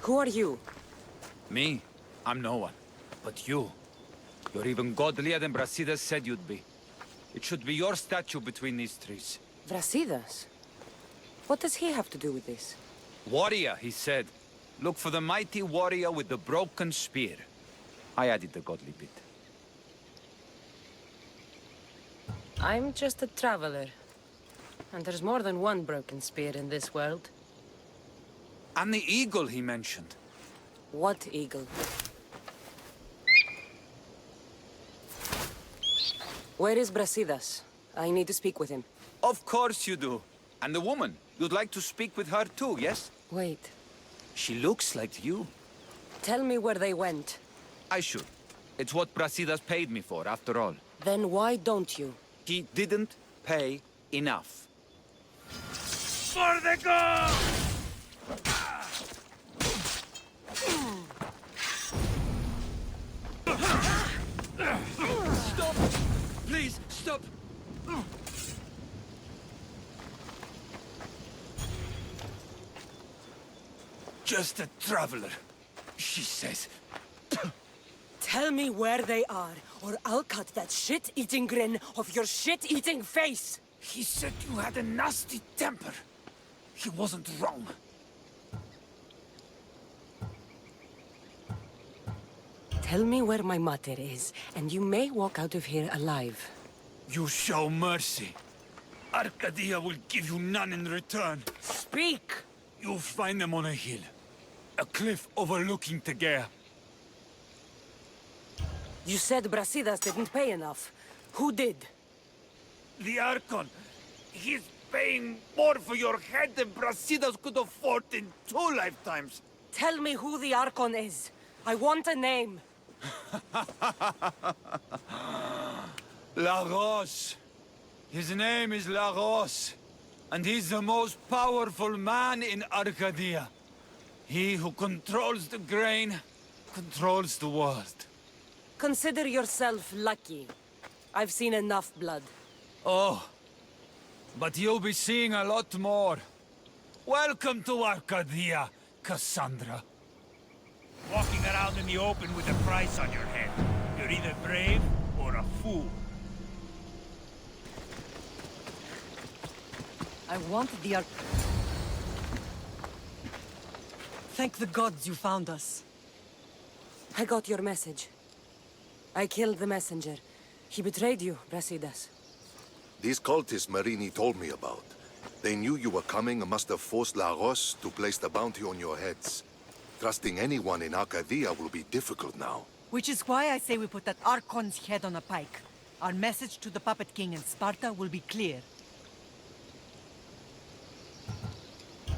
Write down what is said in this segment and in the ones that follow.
Who are you? Me? I'm no one. But you. You're even godlier than Brasidas said you'd be. It should be your statue between these trees. Brasidas? What does he have to do with this? Warrior, he said. Look for the mighty warrior with the broken spear. I added the godly bit. I'm just a traveler. And there's more than one broken spear in this world. And the eagle he mentioned. What eagle? Where is Brasidas? I need to speak with him. Of course you do. And the woman, you'd like to speak with her too, yes? Wait. She looks like you. Tell me where they went. I should. It's what Brasidas paid me for, after all. Then why don't you? He didn't pay enough. For the goal! Stop! Please, stop! Just a traveler, she says. Tell me where they are, or I'll cut that shit-eating grin off your shit-eating face! He said you had a nasty temper. He wasn't wrong. Tell me where my mater is, and you may walk out of here alive. You show mercy. Arcadia will give you none in return. Speak! You'll find them on a hill. A cliff overlooking Tegea. You said Brasidas didn't pay enough. Who did? The Archon. He's paying more for your head than Brasidas could afford in 2 lifetimes. Tell me who the Archon is. I want a name. Lagos. His name is Lagos. And he's the most powerful man in Arcadia. He who controls the grain, controls the world. Consider yourself lucky. I've seen enough blood. Oh, but you'll be seeing a lot more. Welcome to Arcadia, Cassandra. Walking around in the open with a price on your head. You're either brave or a fool. I wanted the Thank the gods you found us. I got your message. I killed the messenger. He betrayed you, Brasidas. These cultists Marini told me about. They knew you were coming and must have forced Lagos to place the bounty on your heads. Trusting anyone in Arcadia will be difficult now. Which is why I say we put that Archon's head on a pike. Our message to the Puppet King in Sparta will be clear.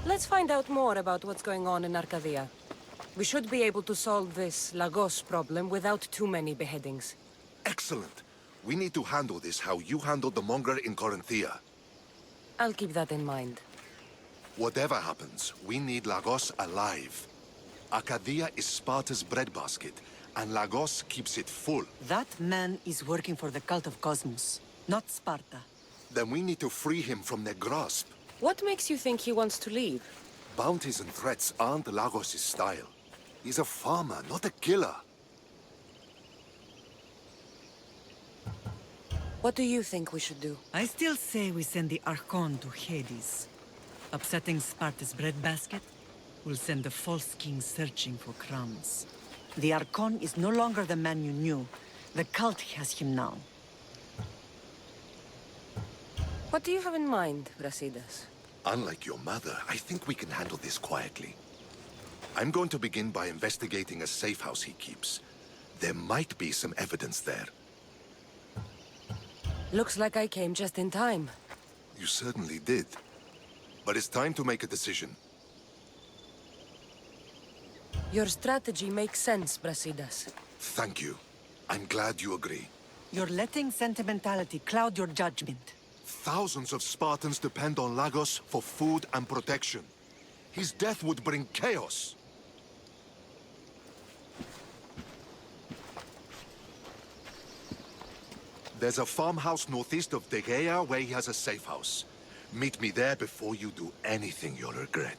Let's find out more about what's going on in Arcadia. We should be able to solve this Lagos problem without too many beheadings. Excellent. We need to handle this how you handled the monger in Corinthia. I'll keep that in mind. Whatever happens, we need Lagos alive. Arcadia is Sparta's breadbasket, and Lagos keeps it full. That man is working for the cult of Cosmos, not Sparta. Then we need to free him from their grasp. What makes you think he wants to leave? Bounties and threats aren't Lagos' style. He's a farmer, not a killer. What do you think we should do? I still say we send the Archon to Hades. Upsetting Sparta's breadbasket will send the false king searching for crumbs. The Archon is no longer the man you knew. The cult has him now. What do you have in mind, Brasidas? Unlike your mother, I think we can handle this quietly. I'm going to begin by investigating a safe house he keeps. There might be some evidence there. Looks like I came just in time. You certainly did. But it's time to make a decision. Your strategy makes sense, Brasidas. Thank you. I'm glad you agree. You're letting sentimentality cloud your judgment. Thousands of Spartans depend on Lagos for food and protection. His death would bring chaos. There's a farmhouse northeast of Tegea where he has a safe house. Meet me there before you do anything you'll regret.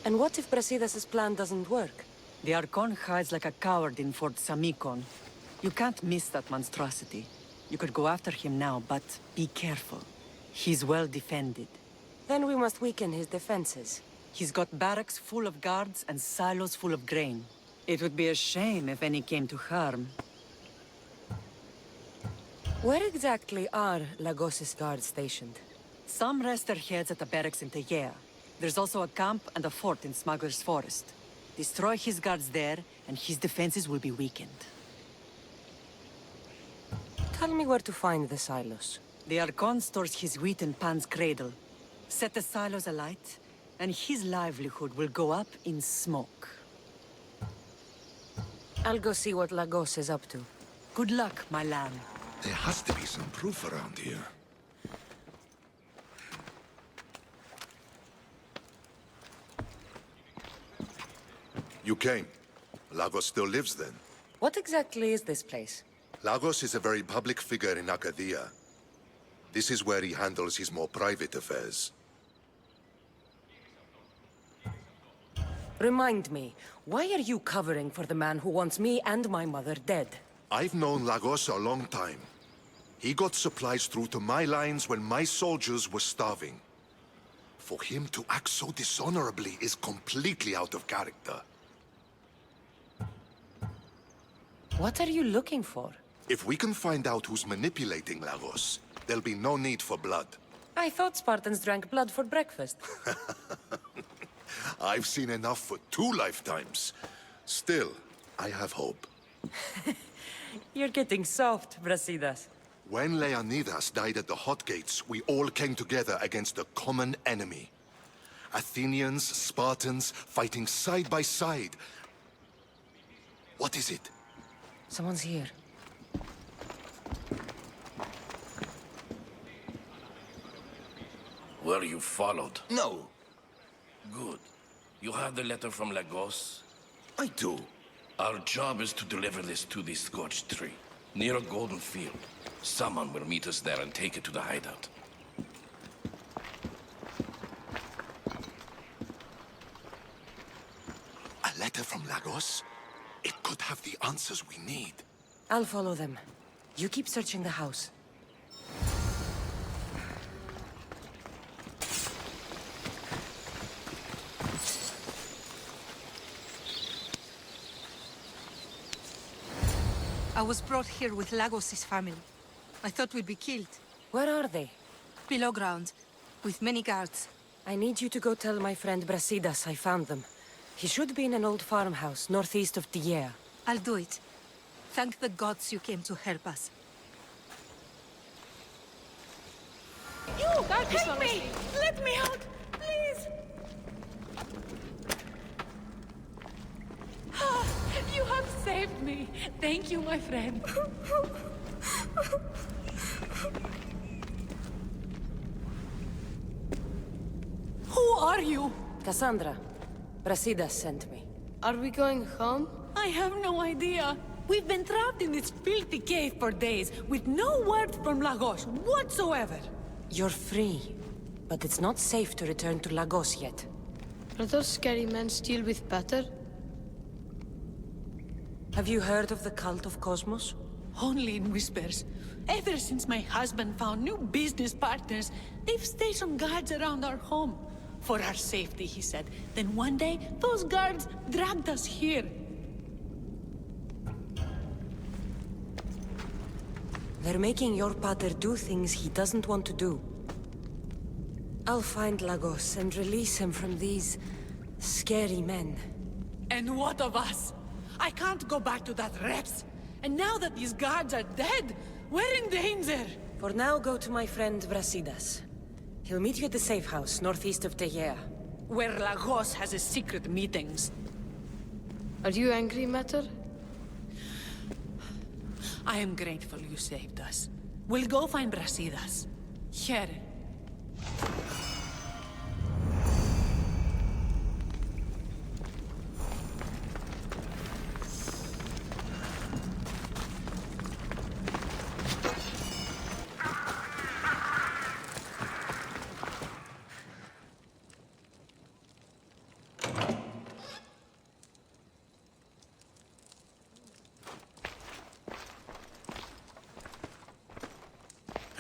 And what if Brasidas' plan doesn't work? The Archon hides like a coward in Fort Samikon. You can't miss that monstrosity. You could go after him now, but be careful. He's well defended. Then we must weaken his defenses. He's got barracks full of guards and silos full of grain. It would be a shame if any came to harm. Where exactly are Lagos' guards stationed? Some rest their heads at the barracks in Tegea. There's also a camp and a fort in Smuggler's Forest. Destroy his guards there, and his defenses will be weakened. Tell me where to find the silos. The Archon stores his wheat in Pan's cradle. Set the silos alight, and his livelihood will go up in smoke. I'll go see what Lagos is up to. Good luck, my lamb. There has to be some proof around here. You came. Lagos still lives then? What exactly is this place? Lagos is a very public figure in Arcadia. This is where he handles his more private affairs. Remind me, why are you covering for the man who wants me and my mother dead? I've known Lagos a long time. He got supplies through to my lines when my soldiers were starving. For him to act so dishonorably is completely out of character. What are you looking for? If we can find out who's manipulating Lagos, there'll be no need for blood. I thought Spartans drank blood for breakfast. I've seen enough for 2 lifetimes. Still, I have hope. You're getting soft, Brasidas. When Leonidas died at the Hot Gates, we all came together against a common enemy. Athenians, Spartans, fighting side by side. What is it? Someone's here. Were you followed? No. Good. You have the letter from Lagos? I do. Our job is to deliver this to the scorched tree, near a golden field. Someone will meet us there and take it to the hideout. A letter from Lagos? It could have the answers we need. I'll follow them. You keep searching the house. I was brought here with Lagos' family. I thought we'd be killed. Where are they? Below ground, with many guards. I need you to go tell my friend Brasidas I found them. He should be in an old farmhouse northeast of Tegea. I'll do it. Thank the gods you came to help us. You! Help me! Let me out! Please! You have saved me. Thank you, my friend. Who are you? Cassandra. Brasidas sent me. Are we going home? I have no idea. We've been trapped in this filthy cave for days, with no word from Lagos whatsoever. You're free, but it's not safe to return to Lagos yet. Are those scary men still with Peter? Have you heard of the cult of Cosmos? Only in whispers. Ever since my husband found new business partners, they've stationed guards around our home. For our safety, he said. Then one day, those guards dragged us here. They're making your pater do things he doesn't want to do. I'll find Lagos and release him from these scary men. And what of us? I can't go back to that Rex. And now that these guards are dead, we're in danger. For now, go to my friend Brasidas. He'll meet you at the safe house northeast of Tegea. Where Lagos has his secret meetings. Are you angry, Mater? I am grateful you saved us. We'll go find Brasidas. Here.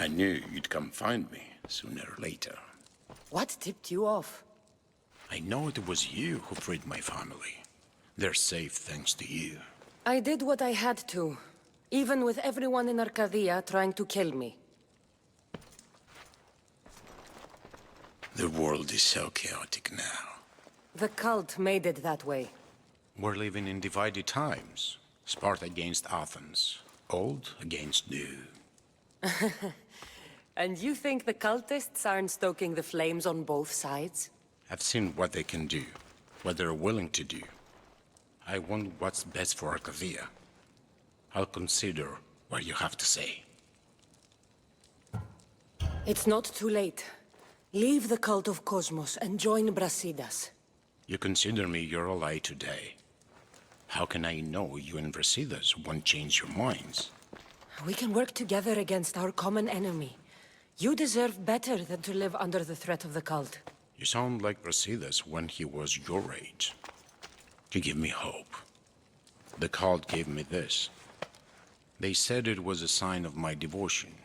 I knew you'd come find me, sooner or later. What tipped you off? I know it was you who freed my family. They're safe thanks to you. I did what I had to, even with everyone in Arcadia trying to kill me. The world is so chaotic now. The cult made it that way. We're living in divided times. Sparta against Athens. Old against new. And you think the cultists aren't stoking the flames on both sides? I've seen what they can do, what they're willing to do. I want what's best for Arcadia. I'll consider what you have to say. It's not too late. Leave the cult of Cosmos and join Brasidas. You consider me your ally today. How can I know you and Brasidas won't change your minds? We can work together against our common enemy. You deserve better than to live under the threat of the cult. You sound like Brasidas when he was your age. You give me hope. The cult gave me this. They said it was a sign of my devotion.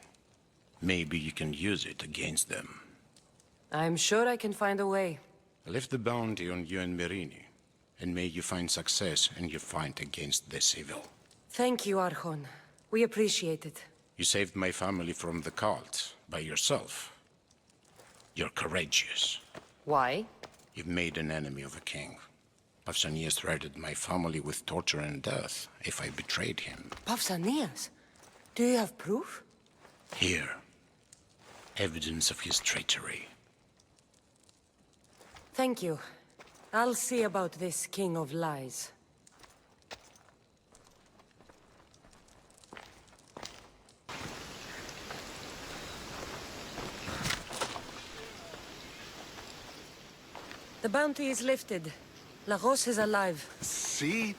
Maybe you can use it against them. I'm sure I can find a way. I left the bounty on you and Merini, and may you find success in your fight against the evil. Thank you, Archon. We appreciate it. You saved my family from the cult by yourself. You're courageous. Why? You've made an enemy of a king. Pausainas threatened my family with torture and death if I betrayed him. Pausainas? Do you have proof? Here. Evidence of his treachery. Thank you. I'll see about this king of lies. The bounty is lifted. Lagos is alive. See?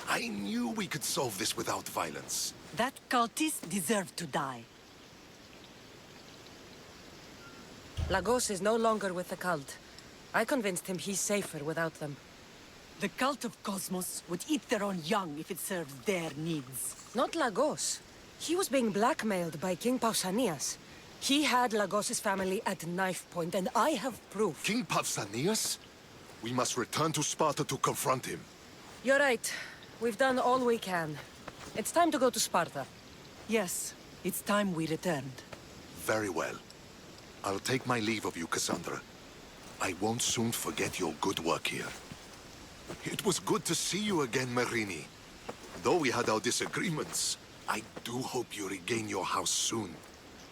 I knew we could solve this without violence. That cultist deserved to die. Lagos is no longer with the cult. I convinced him he's safer without them. The cult of Cosmos would eat their own young if it served their needs. Not Lagos. He was being blackmailed by King Pausainas. He had Lagos's family at knife point, and I have proof. King Pausainas? We must return to Sparta to confront him. You're right. We've done all we can. It's time to go to Sparta. Yes, it's time we returned. Very well. I'll take my leave of you, Cassandra. I won't soon forget your good work here. It was good to see you again, Merini. Though we had our disagreements, I do hope you regain your house soon.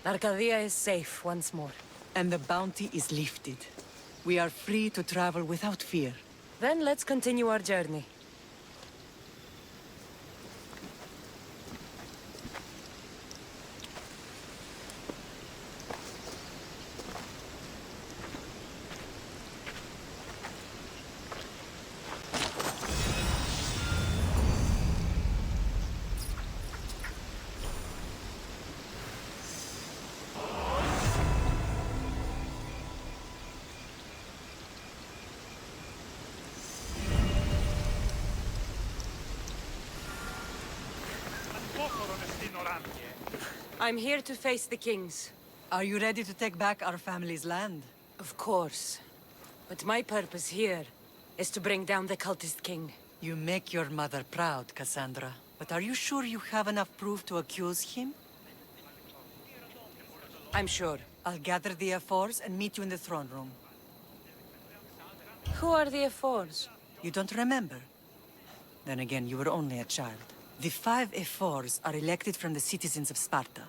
Arcadia is safe once more. And the bounty is lifted. We are free to travel without fear. Then let's continue our journey. I'm here to face the kings. Are you ready to take back our family's land? Of course. But my purpose here is to bring down the Cultist King. You make your mother proud, Cassandra. But are you sure you have enough proof to accuse him? I'm sure. I'll gather the F4s and meet you in the throne room. Who are the F4s? You don't remember? Then again, you were only a child. The 5 F4s are elected from the citizens of Sparta.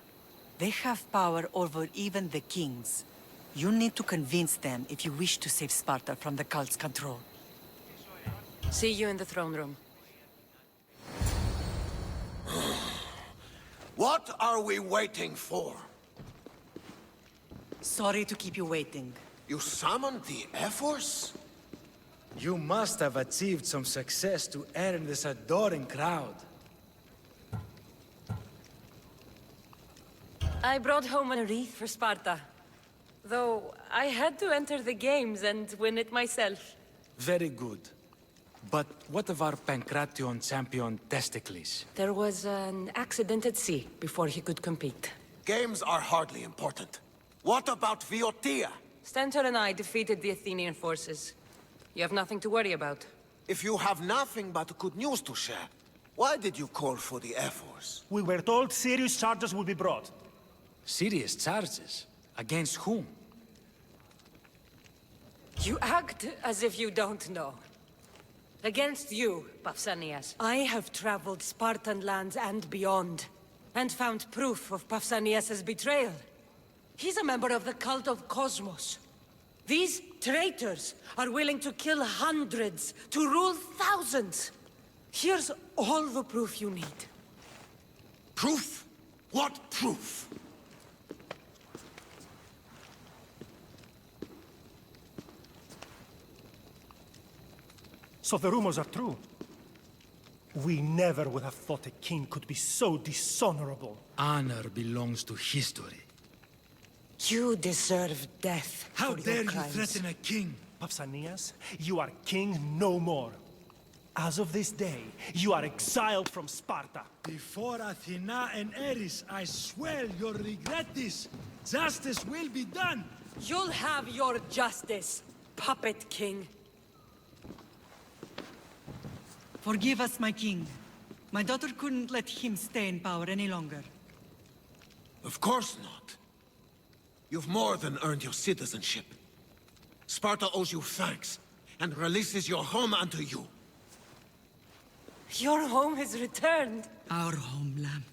They have power over even the kings. You need to convince them if you wish to save Sparta from the cult's control. See you in the throne room. What are we waiting for? Sorry to keep you waiting. You summoned the F-Force? You must have achieved some success to earn this adoring crowd. I brought home a wreath for Sparta. Though I had to enter the games and win it myself. Very good. But what of our Pancration champion Testicles? There was an accident at sea before he could compete. Games are hardly important. What about Viotia? Stentor and I defeated the Athenian forces. You have nothing to worry about. If you have nothing but good news to share, why did you call for the Air Force? We were told serious charges would be brought. Serious charges? Against whom? You act as if you don't know. Against you, Pausainas. I have traveled Spartan lands and beyond, and found proof of Pausainas' betrayal. He's a member of the cult of Cosmos. These traitors are willing to kill hundreds to rule thousands. Here's all the proof you need. Proof? What proof? So the rumors are true. We never would have thought a king could be so dishonorable. Honor belongs to history. You deserve death. How for dare your you crimes. threaten a king? Pausainas, you are king no more. As of this day, you are exiled from Sparta. Before Athena and Eris, I swear you'll regret this. Justice will be done. You'll have your justice, puppet king. Forgive us, my king. My daughter couldn't let him stay in power any longer. Of course not. You've more than earned your citizenship. Sparta owes you thanks, and releases your home unto you. Your home is returned. Our home, lamb.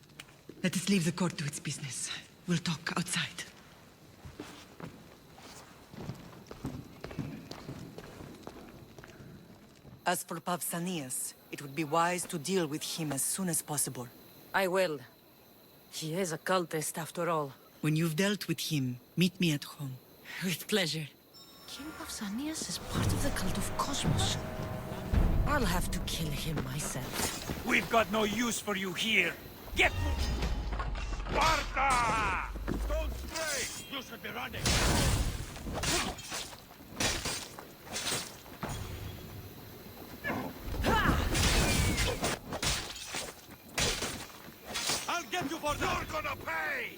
Let us leave the court to its business. We'll talk outside. As for Pausainas, it would be wise to deal with him as soon as possible. I will. He is a cultist, after all. When you've dealt with him, meet me at home. With pleasure. King Pausainas is part of the cult of Cosmos. I'll have to kill him myself. We've got no use for you here. Get Sparta! Don't stray! You should be running. I'll get you for that! You're gonna pay!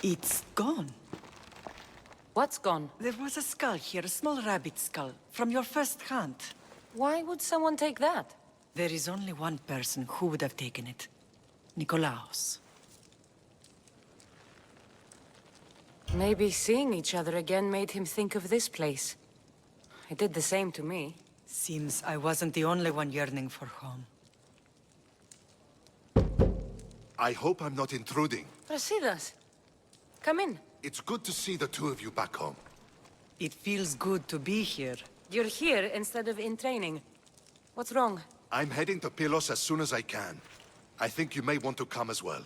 It's gone. What's gone? There was a skull here, a small rabbit skull, from your first hunt. Why would someone take that? There is only one person who would have taken it. Nikolaos. Maybe seeing each other again made him think of this place. It did the same to me. Seems I wasn't the only one yearning for home. I hope I'm not intruding. Brasidas, come in. It's good to see the two of you back home. It feels good to be here. You're here instead of in training. What's wrong? I'm heading to Pylos as soon as I can. I think you may want to come as well.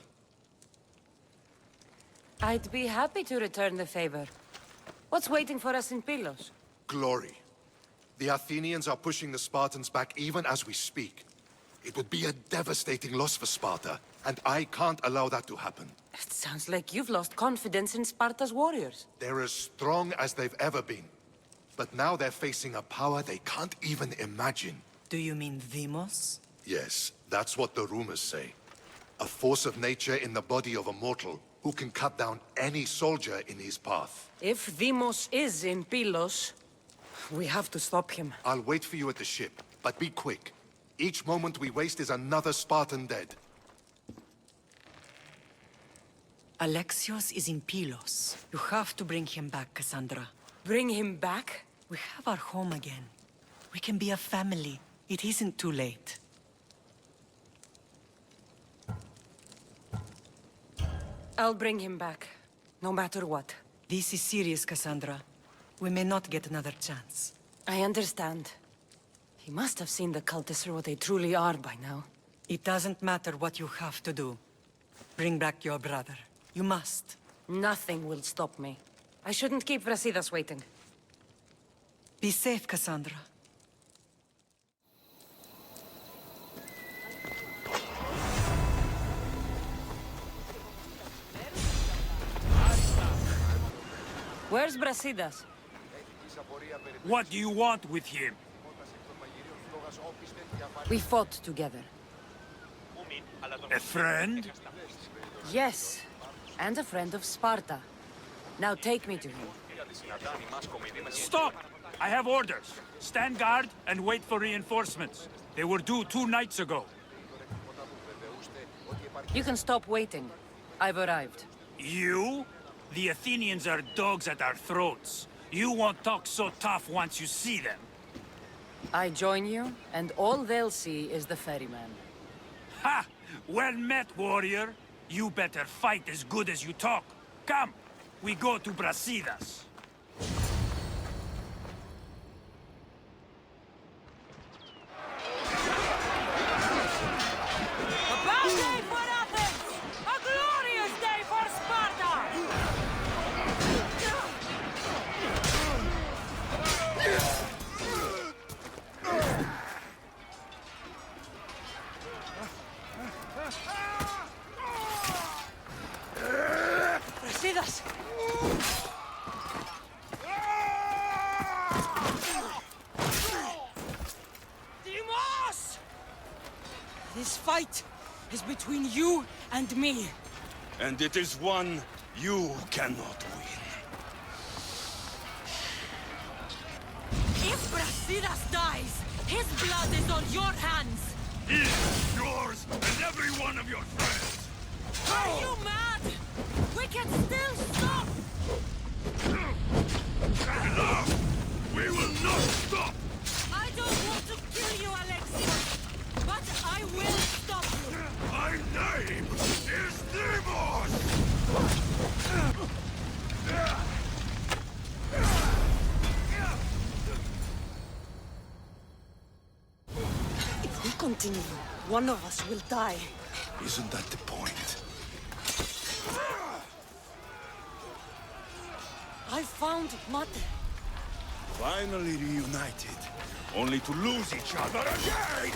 I'd be happy to return the favor. What's waiting for us in Pylos? Glory. The Athenians are pushing the Spartans back even as we speak. It would be a devastating loss for Sparta, and I can't allow that to happen. It sounds like you've lost confidence in Sparta's warriors. They're as strong as they've ever been. But now they're facing a power they can't even imagine. Do you mean Deimos? Yes, that's what the rumors say. A force of nature in the body of a mortal who can cut down any soldier in his path. If Deimos is in Pylos, we have to stop him. I'll wait for you at the ship, but be quick. Each moment we waste is another Spartan dead. Alexios is in Pylos. You have to bring him back, Cassandra. Bring him back? We have our home again. We can be a family. It isn't too late. I'll bring him back, no matter what. This is serious, Cassandra. We may not get another chance. I understand. He must have seen the cultists for what they truly are by now. It doesn't matter what you have to do. Bring back your brother. You must. Nothing will stop me. I shouldn't keep Brasidas waiting. Be safe, Cassandra. Where's Brasidas? What do you want with him? We fought together. A friend? Yes, and a friend of Sparta. Now take me to him. Stop! I have orders. Stand guard and wait for reinforcements. They were due 2 nights ago. You can stop waiting. I've arrived. You? The Athenians are dogs at our throats. You won't talk so tough once you see them. I join you, and all they'll see is the ferryman. Ha! Well met, warrior. You better fight as good as you talk. Come, we go to Brasidas. A bad day for Athens! A glorious day for Sparta! Brasidas! Deimos! This fight is between you and me. And it is one you cannot win. If Brasidas dies, his blood is on your hands. His, yours, and every one of your friends. Are you mad? We can still stop! Enough! We will not stop! I don't want to kill you, Alexios, but I will stop you. My name is Deimos! If we continue, one of us will die. Isn't that the point? I found Mate. Finally reunited, only to lose each other again!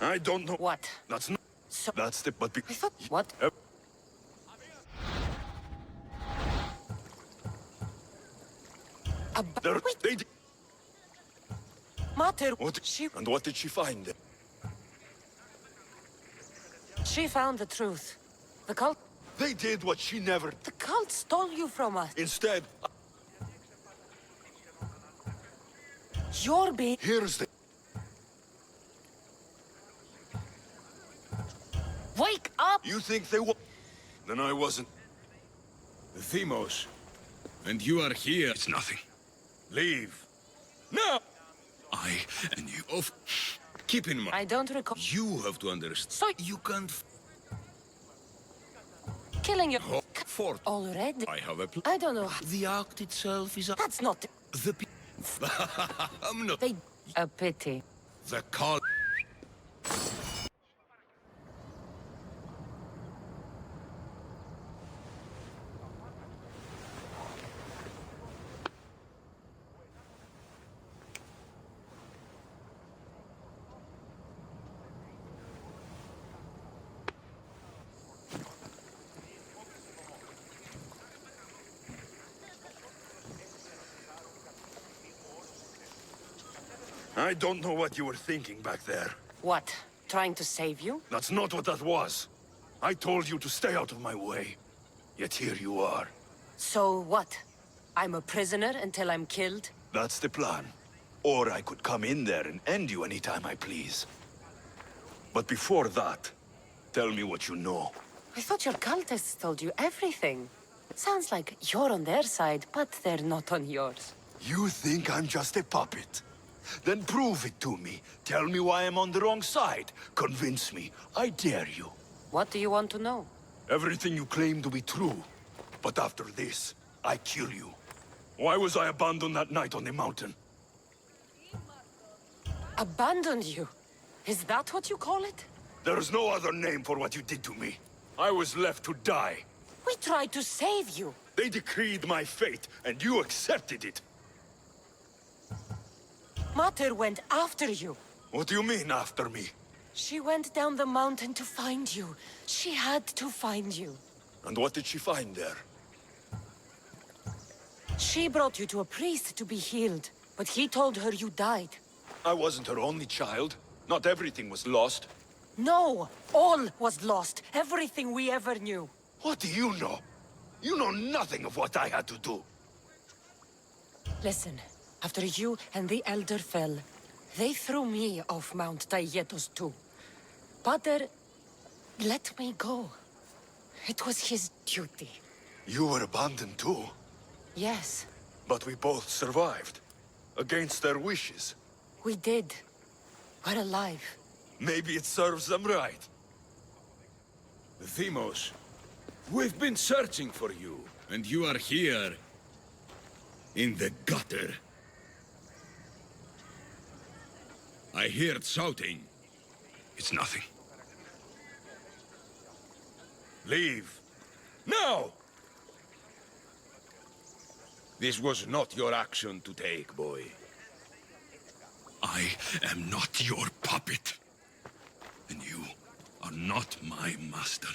I don't know. What? That's not... So... That's the... But... I thought... What? They did... Mater... What? She... And what did she find? She found the truth. The cult... They did what she never... The cult stole you from us. Instead... You're being... Here's the... Wake up! You think they were... Then I wasn't. Deimos. And you are here. It's nothing. Leave. No! I and you off. Keep in mind. I don't recall... You have to understand. So... You can't... Killing your... Fort. Already? I have a plan. I don't know... The act itself is a... That's not... The... I'm not... They... A pity. The call... I don't know what you were thinking back there. What? Trying to save you? That's not what that was. I told you to stay out of my way. Yet here you are. So what? I'm a prisoner until I'm killed? That's the plan. Or I could come in there and end you anytime I please. But before that, Tell me what you know. I thought your cultists told you everything. Sounds like you're on their side, but they're not on yours. You think I'm just a puppet? Then prove it to me. Tell me why I'm on the wrong side. Convince me. I dare you. What do you want to know? Everything you claim to be true. But after this, I kill you. Why was I abandoned that night on the mountain? Abandoned you? Is that what you call it? There's no other name for what you did to me. I was left to die. We tried to save you. They decreed my fate, and you accepted it. Mater went after you. What do you mean, after me? She went down the mountain to find you. She had to find you. And what did she find there? She brought you to a priest to be healed, but he told her you died. I wasn't her only child. Not everything was lost. No! All was lost. Everything we ever knew. What do you know? You know nothing of what I had to do. Listen, after you and the Elder fell, they threw me off Mount Taietos too. Pater let me go. It was his duty. You were abandoned too? Yes. But we both survived. Against their wishes. We did. We're alive. Maybe it serves them right. Deimos, we've been searching for you, and you are here. In the gutter. I heard shouting. It's nothing. Leave. Now! This was not your action to take, boy. I am not your puppet. And you are not my master.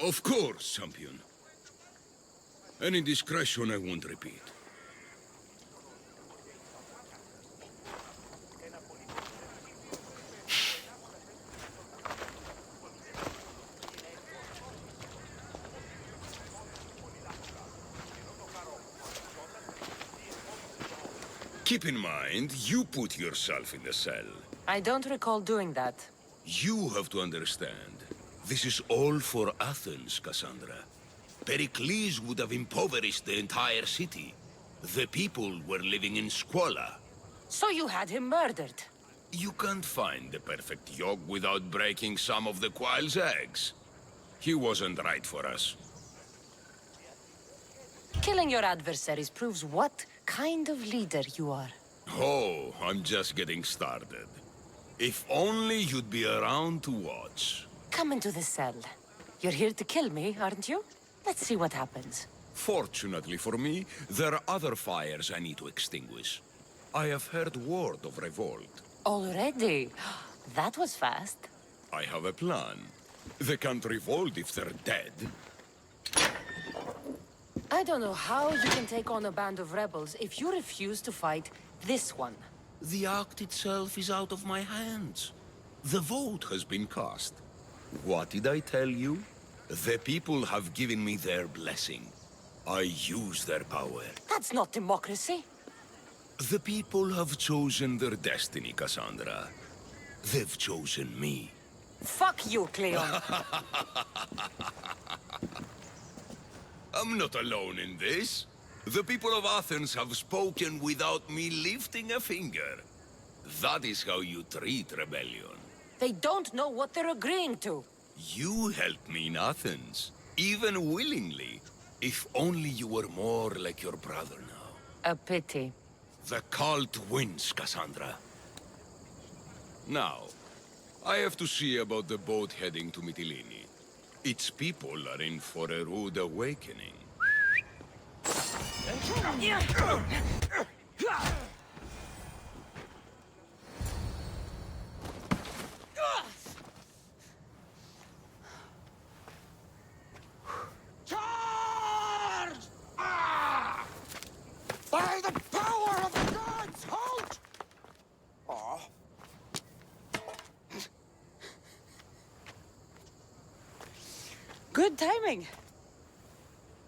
Of course, champion. Any indiscretion I won't repeat. Keep in mind, you put yourself in the cell. I don't recall doing that. You have to understand. This is all for Athens, Cassandra. Pericles would have impoverished the entire city. The people were living in squalor. So you had him murdered? You can't find the perfect yolk without breaking some of the quail's eggs. He wasn't right for us. Killing your adversaries proves what kind of leader you are. Oh, I'm just getting started. If only you'd be around to watch. Come into the cell. You're here to kill me, aren't you? Let's see what happens. Fortunately for me, there are other fires I need to extinguish. I have heard word of revolt. Already? That was fast. I have a plan. They can't revolt if they're dead. I don't know how you can take on a band of rebels if you refuse to fight this one. The act itself is out of my hands. The vote has been cast. What did I tell you? The people have given me their blessing. I use their power. That's not democracy. The people have chosen their destiny, Cassandra. They've chosen me. Fuck you, Kleon. I'm not alone in this. The people of Athens have spoken without me lifting a finger. That is how you treat rebellion. They don't know what they're agreeing to. You helped me in Athens, even willingly. If only you were more like your brother now. A pity. The cult wins, Cassandra. Now, I have to see about the boat heading to Mytilene. Its people are in for a rude awakening. Charge! Ah! By the power of the gods, halt! Oh. Good timing.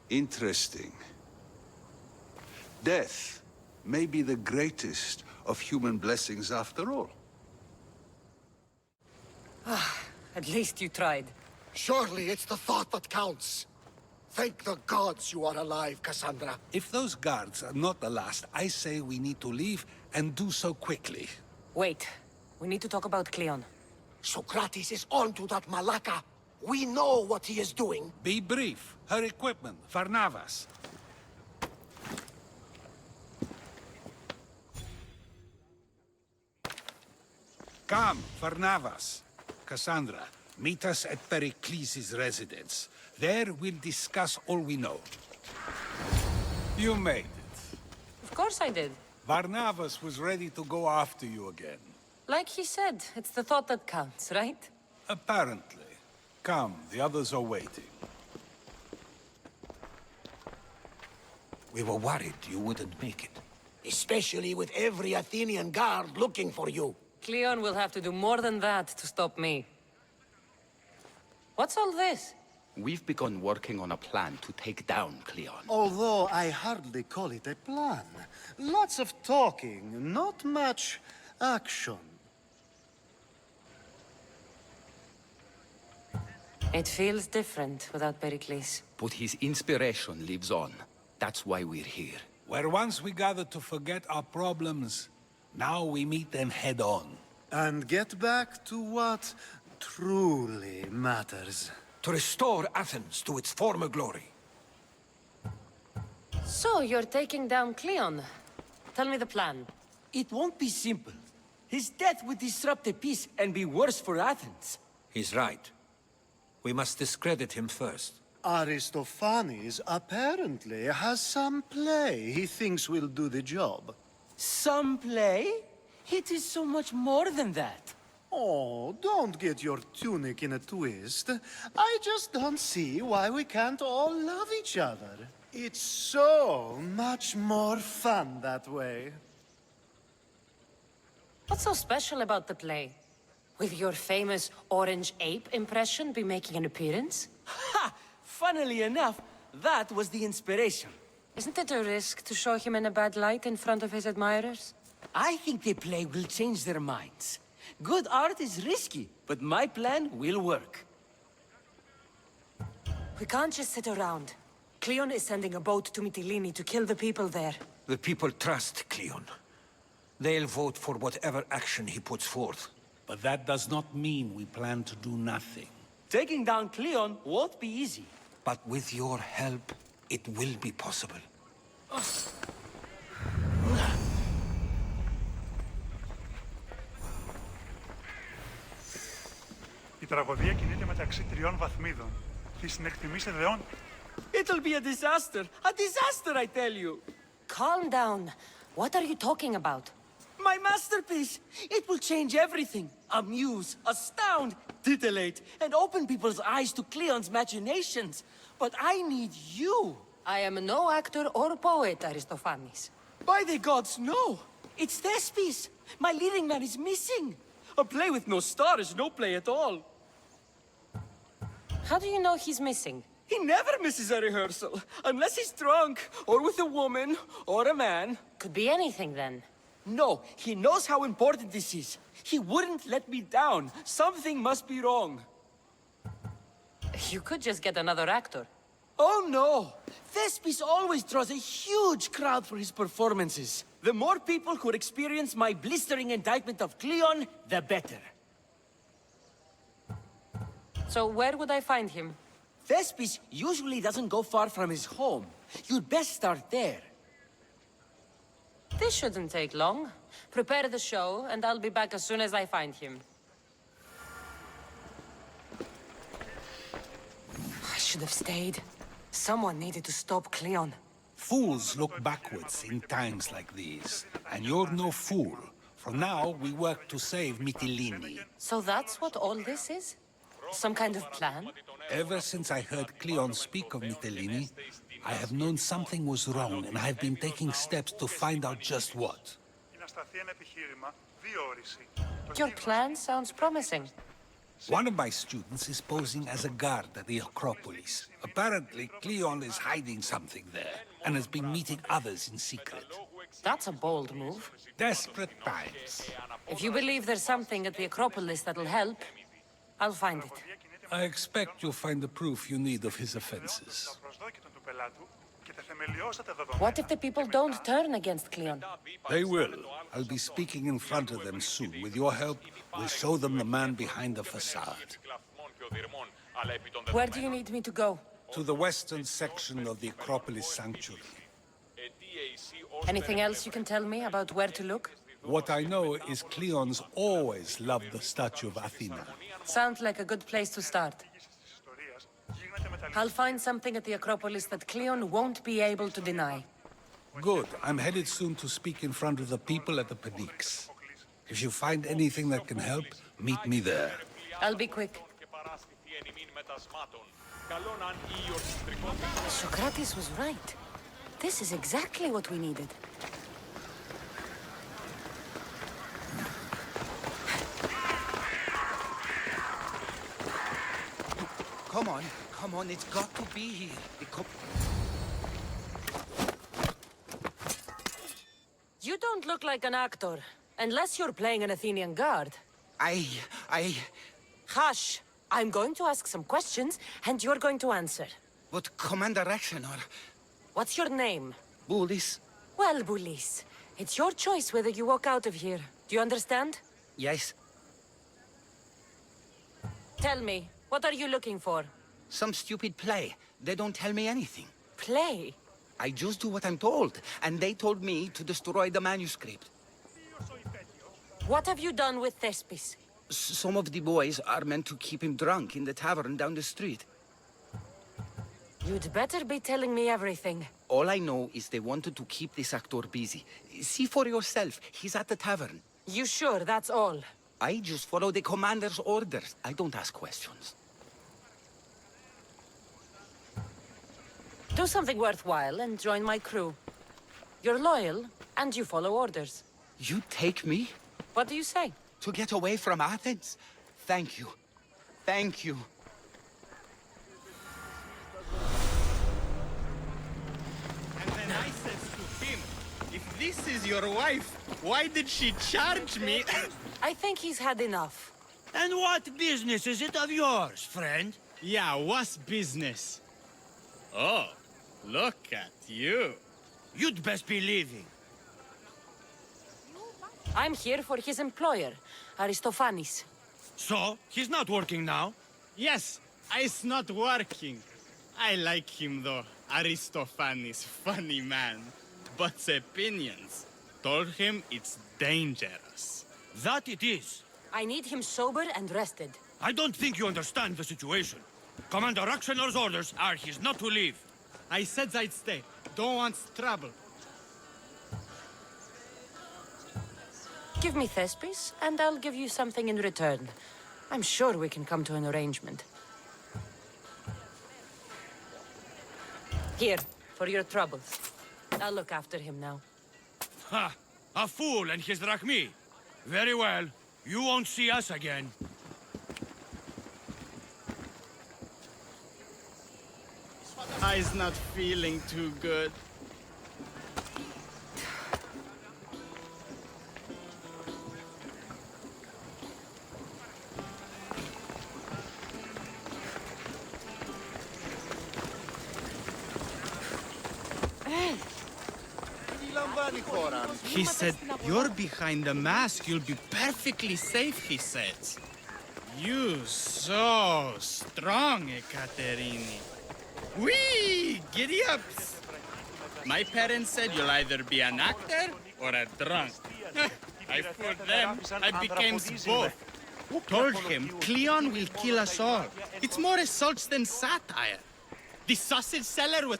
Interesting. Death may be the greatest of human blessings after all. At least you tried. Surely it's the thought that counts. Thank the gods you are alive, Cassandra. If those guards are not the last, I say we need to leave, and do so quickly. Wait. We need to talk about Kleon. Socrates is onto that Malaka. We know what he is doing. Be brief. Her equipment, Varnavas. Come, Varnavas. Cassandra, meet us at Pericles' residence. There we'll discuss all we know. You made it. Of course I did. Varnavas was ready to go after you again. Like he said, it's the thought that counts, right? Apparently. Come, the others are waiting. We were worried you wouldn't make it. Especially with every Athenian guard looking for you. Kleon will have to do more than that to stop me. What's all this? We've begun working on a plan to take down Kleon. Although I hardly call it a plan. Lots of talking, not much action. It feels different without Pericles. But his inspiration lives on. That's why we're here. Where once we gathered to forget our problems, now we meet them head on. And get back to what truly matters. To restore Athens to its former glory. So, you're taking down Kleon. Tell me the plan. It won't be simple. His death would disrupt the peace and be worse for Athens. He's right. We must discredit him first. Aristophanes apparently has some play he thinks will do the job. Some play? It is so much more than that. Oh, don't get your tunic in a twist. I just don't see why we can't all love each other. It's so much more fun that way. What's so special about the play? Will your famous orange ape impression be making an appearance? Ha! Funnily enough, that was the inspiration. Isn't it a risk to show him in a bad light in front of his admirers? I think the play will change their minds. Good art is risky, but my plan will work. We can't just sit around. Kleon is sending a boat to Mytilene to kill the people there. The people trust Kleon. They'll vote for whatever action he puts forth. But that does not mean we plan to do nothing. Taking down Kleon won't be easy. But with your help, it will be possible. Η τραγωδία κινείται μεταξύ τριών βαθμίδων. Τις συνεκτιμής ιδεών. It'll be a disaster! A disaster, I tell you! Calm down. What are you talking about? My masterpiece! It will change everything. Amuse, astound, titillate, and open people's eyes to Kleon's machinations. But I need you! I am no actor or poet, Aristophanes. By the gods, no! It's Thespis! My leading man is missing! A play with no star is no play at all. How do you know he's missing? He never misses a rehearsal, unless he's drunk, or with a woman, or a man. Could be anything then. No, he knows how important this is. He wouldn't let me down. Something must be wrong. You could just get another actor. Oh no! Thespis always draws a huge crowd for his performances. The more people who experience my blistering indictment of Kleon, the better. So where would I find him? Thespis usually doesn't go far from his home. You'd best start there. This shouldn't take long. Prepare the show, and I'll be back as soon as I find him. I should have stayed. Someone needed to stop Kleon. Fools look backwards in times like these. And you're no fool. From now, we work to save Mytilene. So that's what all this is? Some kind of plan? Ever since I heard Kleon speak of Mytilene, I have known something was wrong, and I have been taking steps to find out just what. Your plan sounds promising. One of my students is posing as a guard at the Acropolis. Apparently, Kleon is hiding something there, and has been meeting others in secret. That's a bold move. Desperate times. If you believe there's something at the Acropolis that'll help, I'll find it. I expect you'll find the proof you need of his offenses. What if the people don't turn against Kleon? They will. I'll be speaking in front of them soon. With your help, we'll show them the man behind the facade. Where do you need me to go? To the western section of the Acropolis Sanctuary. Anything else you can tell me about where to look? What I know is Kleon's always loved the statue of Athena. Sounds like a good place to start. I'll find something at the Acropolis that Kleon won't be able to deny. Good. I'm headed soon to speak in front of the people at the Pnyx. If you find anything that can help, meet me there. I'll be quick. Socrates was right. This is exactly what we needed. Come on, it's got to be here. You don't look like an actor, unless you're playing an Athenian guard. Hush! I'm going to ask some questions, and you're going to answer. But Commander Rhexanor... What's your name? Bulis? Well, Bulis, it's your choice whether you walk out of here. Do you understand? Yes. Tell me, what are you looking for? Some stupid play. They don't tell me anything. Play? I just do what I'm told, and they told me to destroy the manuscript. What have you done with Thespis? Some of the boys are meant to keep him drunk in the tavern down the street. You'd better be telling me everything. All I know is they wanted to keep this actor busy. See for yourself, he's at the tavern. You sure that's all? I just follow the commander's orders. I don't ask questions. Do something worthwhile and join my crew. You're loyal, and you follow orders. You take me? What do you say? To get away from Athens? Thank you. Thank you. And then I said to him, if this is your wife, why did she charge me? I think he's had enough. And what business is it of yours, friend? Yeah, what's business? Oh, look at you. You'd best be leaving. I'm here for his employer, Aristophanes. So, he's not working now? Yes, it's not working. I like him though. Aristophanes, funny man. But opinions told him it's dangerous. That it is. I need him sober and rested. I don't think you understand the situation. Commander Rhexanor's orders are he's not to leave. I said I'd stay. Don't want trouble. Give me Thespis, and I'll give you something in return. I'm sure we can come to an arrangement. Here, for your troubles. I'll look after him now. Ha! A fool and his drachmi. Very well. You won't see us again. I's not feeling too good. He said, you're behind the mask, you'll be perfectly safe, he says. You so strong, Ekaterini. Whee! Giddy-ups! My parents said you'll either be an actor or a drunk. I fooled them. I became both. Told him Kleon will kill us all. It's more assaults than satire. The sausage seller was...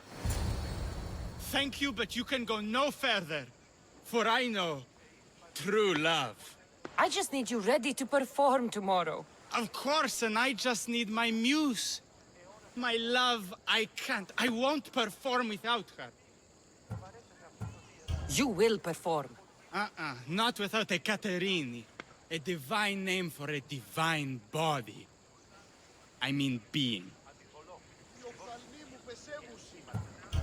Thank you, but you can go no further. For I know true love. I just need you ready to perform tomorrow. Of course, and I just need my muse. My love, I can't. I won't perform without her. You will perform. Not without a Caterini. A divine name for a divine body. I mean being.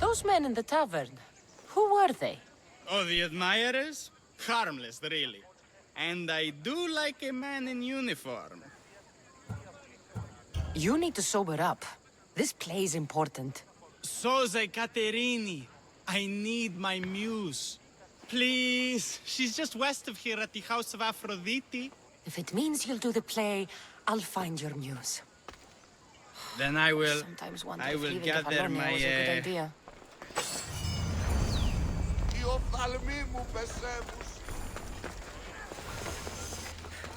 Those men in the tavern, who were they? Oh, the admirers? Harmless, really. And I do like a man in uniform. You need to sober up. This play's important. Soze Caterini, I need my muse. Please, she's just west of here at the House of Aphrodite. If it means you'll do the play, I'll find your muse. Then I will. Sometimes one I will leaving gather Apollonia my. was a good idea.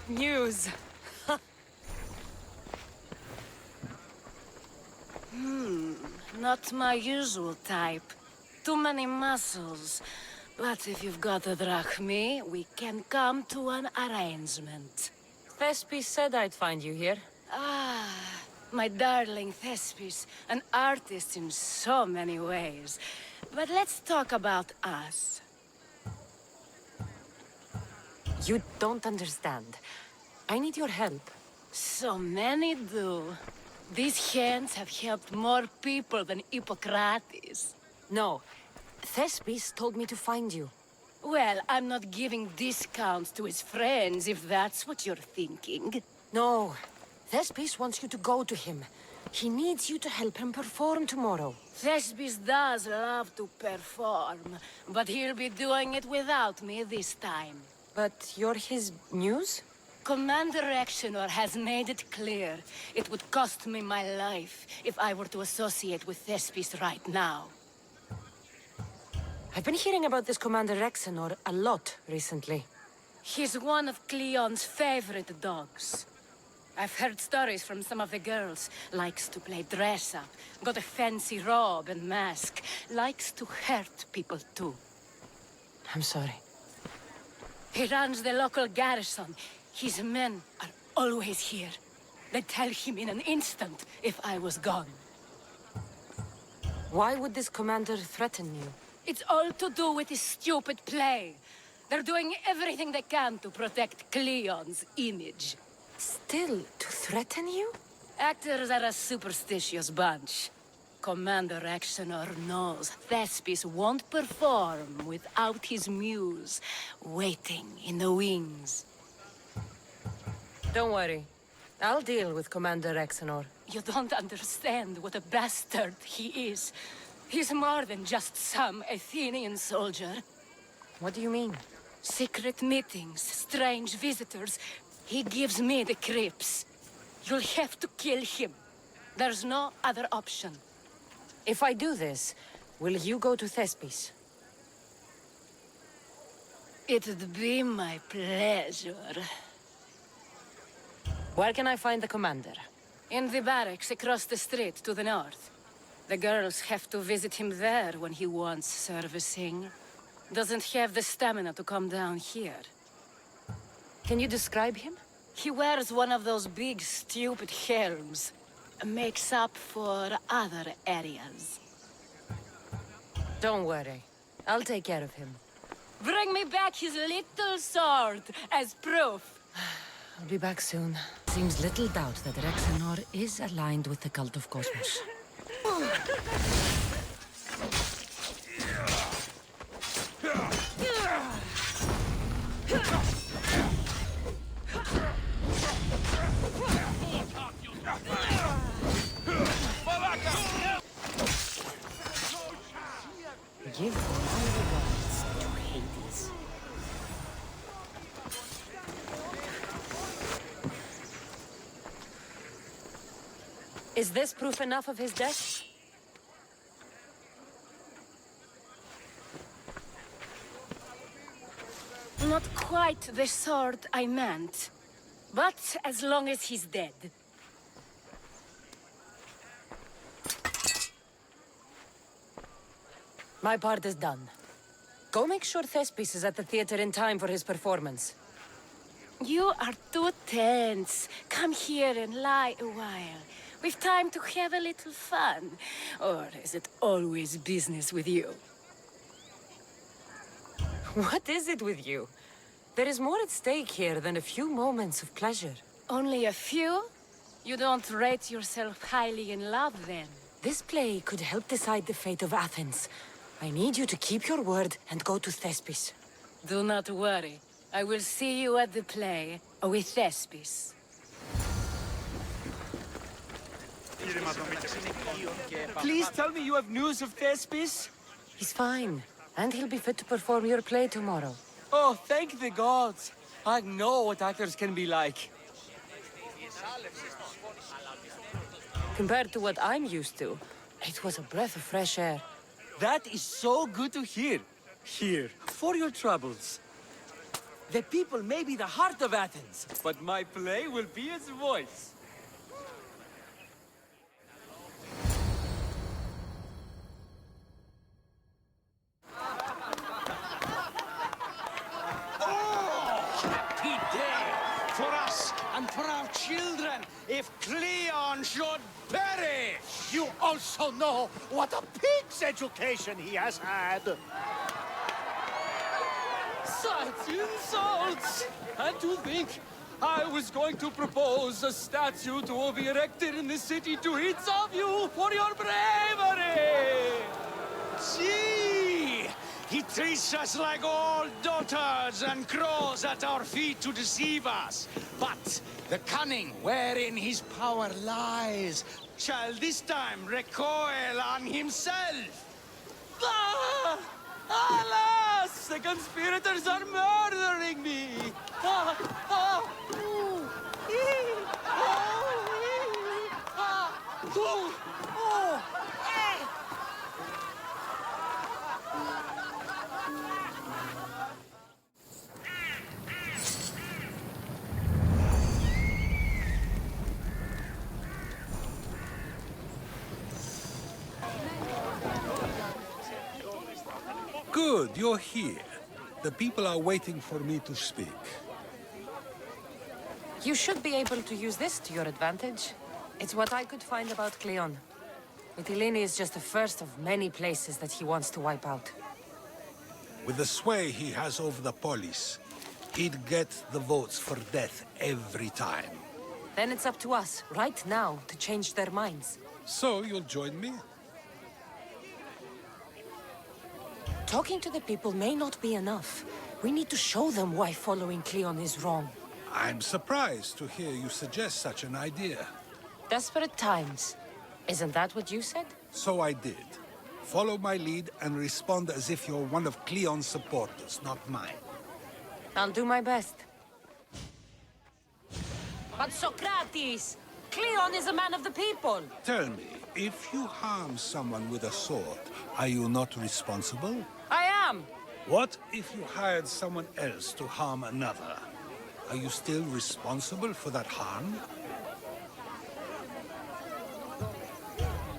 Muse. Not my usual type. Too many muscles. But if you've got a drachmi, we can come to an arrangement. Thespis said I'd find you here. Ah, my darling Thespis, an artist in so many ways. But let's talk about us. You don't understand. I need your help. So many do. These hands have helped more people than Hippocrates. No. Thespis told me to find you. Well, I'm not giving discounts to his friends, if that's what you're thinking. No. Thespis wants you to go to him. He needs you to help him perform tomorrow. Thespis does love to perform, but he'll be doing it without me this time. But you're his muse? Commander Rhexanor has made it clear it would cost me my life if I were to associate with Thespis right now. I've been hearing about this Commander Rhexanor a lot recently. He's one of Kleon's favorite dogs. I've heard stories from some of the girls. Likes to play dress-up, got a fancy robe and mask. Likes to hurt people too. I'm sorry. He runs the local garrison. His men are always here. They'd tell him in an instant if I was gone. Why would this commander threaten you? It's all to do with his stupid play. They're doing everything they can to protect Kleon's image. Still, to threaten you? Actors are a superstitious bunch. Commander Rhexanor knows Thespis won't perform without his muse, waiting in the wings. Don't worry. I'll deal with Commander Rhexanor. You don't understand what a bastard he is. He's more than just some Athenian soldier. What do you mean? Secret meetings, strange visitors. He gives me the creeps. You'll have to kill him. There's no other option. If I do this, will you go to Thespis? It'd be my pleasure. Where can I find the commander? In the barracks across the street to the north. The girls have to visit him there when he wants servicing. Doesn't have the stamina to come down here. Can you describe him? He wears one of those big, stupid helms. Makes up for other areas. Don't worry. I'll take care of him. Bring me back his little sword as proof. I'll be back soon. Seems little doubt that Rhexanor is aligned with the cult of Cosmos. Give my regards to Hades. Is this proof enough of his death? Not quite the sort I meant. But as long as he's dead. My part is done. Go make sure Thespis is at the theater in time for his performance. You are too tense. Come here and lie a while. We've time to have a little fun. Or is it always business with you? What is it with you? There is more at stake here than a few moments of pleasure. Only a few? You don't rate yourself highly in love, then? This play could help decide the fate of Athens. I need you to keep your word and go to Thespis. Do not worry. I will see you at the play with Thespis. επιχείρημα δομήκες. Please tell me you have news of Thespis? He's fine, and he'll be fit to perform your play tomorrow. Oh, thank the gods. I know what actors can be like. Compared to what I'm used to, it was a breath of fresh air. That is so good to hear. Here, for your troubles. The people may be the heart of Athens, but my play will be its voice. Happy day for us and for our children if Kleon should perish! You also know what a pig's education he has had. Such insults! And to think I was going to propose a statue to be erected in the city to each of you for your bravery! See! He treats us like old daughters and crows at our feet to deceive us. But the cunning wherein his power lies shall this time recoil on himself. Ah! Alas! The conspirators are murdering me! Ah! Ah! Ooh! Ee! Oh! Ee! Ah! Ooh! Oh! Eh! Good, you're here. The people are waiting for me to speak. You should be able to use this to your advantage. It's what I could find about Kleon. Mytilene is just the first of many places that he wants to wipe out. With the sway he has over the polis, he'd get the votes for death every time. Then it's up to us, right now, to change their minds. So you'll join me? Talking to the people may not be enough. We need to show them why following Kleon is wrong. I'm surprised to hear you suggest such an idea. Desperate times. Isn't that what you said? So I did. Follow my lead and respond as if you're one of Kleon's supporters, not mine. I'll do my best. But Socrates! Kleon is a man of the people! Tell me, if you harm someone with a sword, are you not responsible? I am! What if you hired someone else to harm another? Are you still responsible for that harm?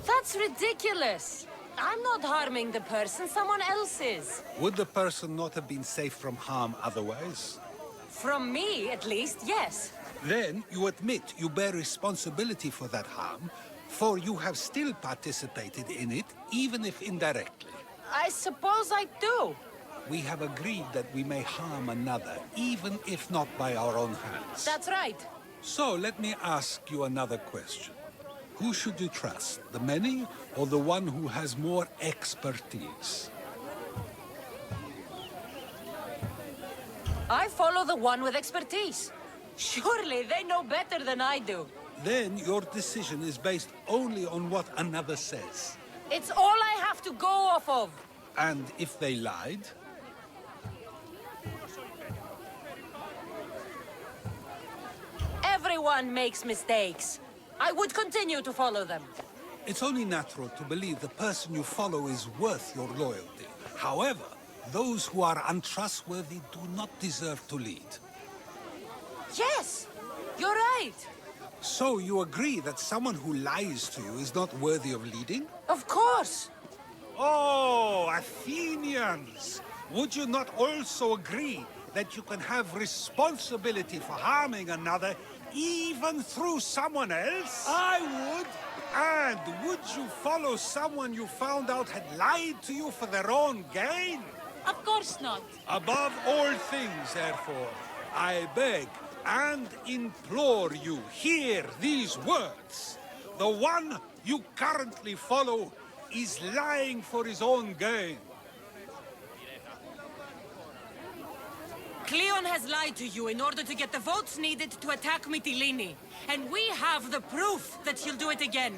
That's ridiculous! I'm not harming the person, someone else is. Would the person not have been safe from harm otherwise? From me, at least, yes. Then you admit you bear responsibility for that harm, for you have still participated in it, even if indirectly. I suppose I do. We have agreed that we may harm another, even if not by our own hands. That's right. So let me ask you another question. Who should you trust, the many or the one who has more expertise? I follow the one with expertise. Surely they know better than I do. Then your decision is based only on what another says. It's all I have to go off of. And if they lied? Everyone makes mistakes. I would continue to follow them. It's only natural to believe the person you follow is worth your loyalty. However, those who are untrustworthy do not deserve to lead. Yes! You're right! So you agree that someone who lies to you is not worthy of leading? Of course! Oh, Athenians! Would you not also agree that you can have responsibility for harming another even through someone else? I would! And would you follow someone you found out had lied to you for their own gain? Of course not. Above all things, therefore, I beg and implore you, hear these words. The one you currently follow is lying for his own gain. Kleon Cleon has lied to you in order to get the votes needed to attack Mytilene. And we have the proof that he'll do it again.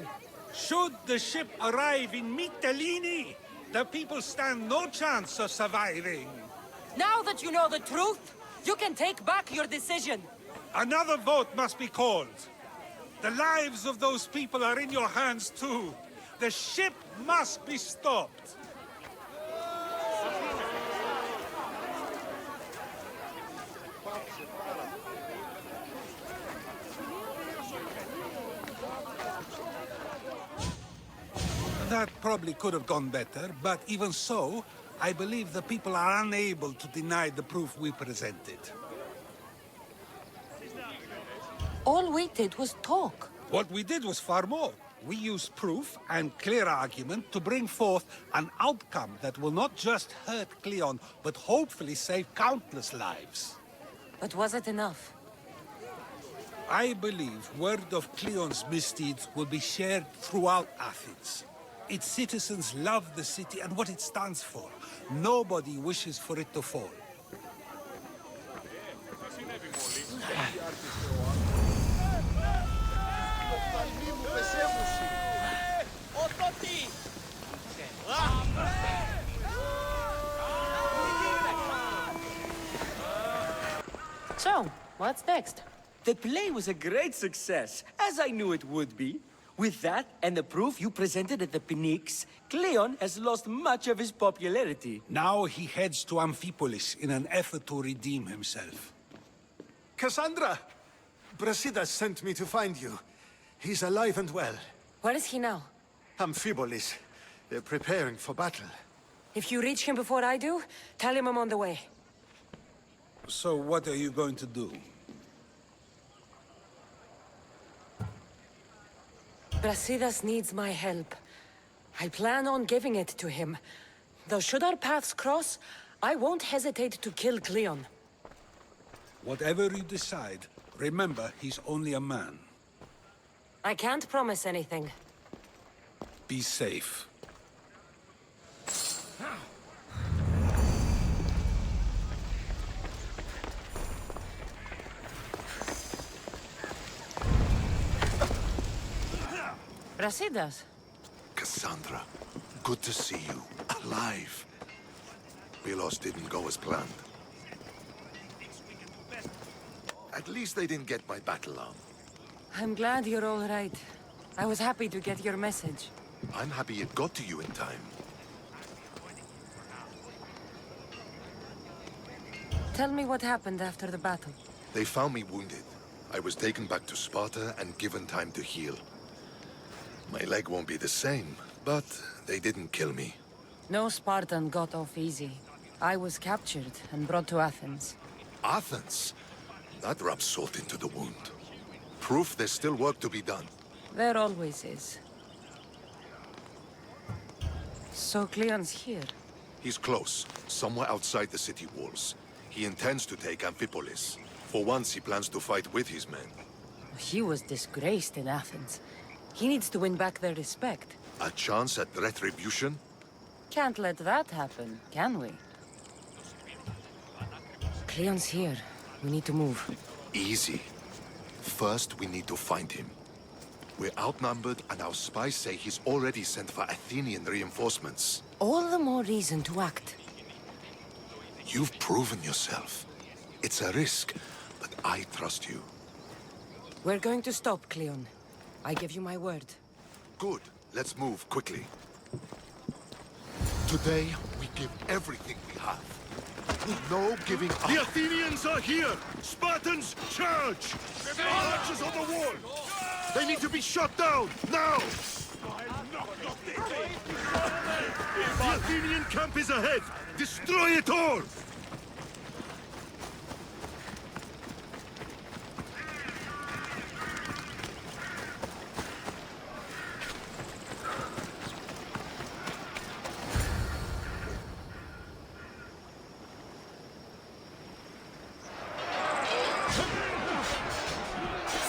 Should the ship arrive in Mytilene, the people stand no chance of surviving. Now that you know the truth, you can take back your decision. Another vote must be called. The lives of those people are in your hands too. The ship must be stopped. That probably could have gone better, but even so, I believe the people are unable to deny the proof we presented. All we did was talk. What we did was far more. We used proof and clear argument to bring forth an outcome that will not just hurt Kleon, but hopefully save countless lives. But was it enough? I believe word of Kleon's misdeeds will be shared throughout Athens. Its citizens love the city and what it stands for. Nobody wishes for it to fall. So, what's next? The play was a great success, as I knew it would be. With that, and the proof you presented at the Pnyx, Kleon has lost much of his popularity. Now he heads to Amphipolis in an effort to redeem himself. Cassandra! Brasidas sent me to find you. He's alive and well. Where is he now? Amphipolis. They're preparing for battle. If you reach him before I do, tell him I'm on the way. So what are you going to do? Brasidas needs my help. I plan on giving it to him. Though should our paths cross, I won't hesitate to kill Kleon. Whatever you decide, remember he's only a man. I can't promise anything. Be safe. Brasidas? Cassandra, good to see you. Alive. Pylos didn't go as planned. At least they didn't get my battle arm. I'm glad you're all right. I was happy to get your message. I'm happy it got to you in time. Tell me what happened after the battle. They found me wounded. I was taken back to Sparta and given time to heal. My leg won't be the same, but they didn't kill me. No Spartan got off easy. I was captured and brought to Athens. Athens? That rubs salt into the wound. Proof there's still work to be done. There always is. So Kleon's here? He's close, somewhere outside the city walls. He intends to take Amphipolis. For once, he plans to fight with his men. He was disgraced in Athens. He needs to win back their respect. A chance at retribution? Can't let that happen, can we? Kleon's here. We need to move. Easy. First, we need to find him. We're outnumbered, and our spies say he's already sent for Athenian reinforcements. All the more reason to act. You've proven yourself. It's a risk, but I trust you. We're going to stop, Kleon. I give you my word. Good. Let's move quickly. Today, we give everything we have. No giving up. The Athenians are here! Spartans, charge! Archers on the wall! They need to be shot down, now! The Athenian camp is ahead! Destroy it all!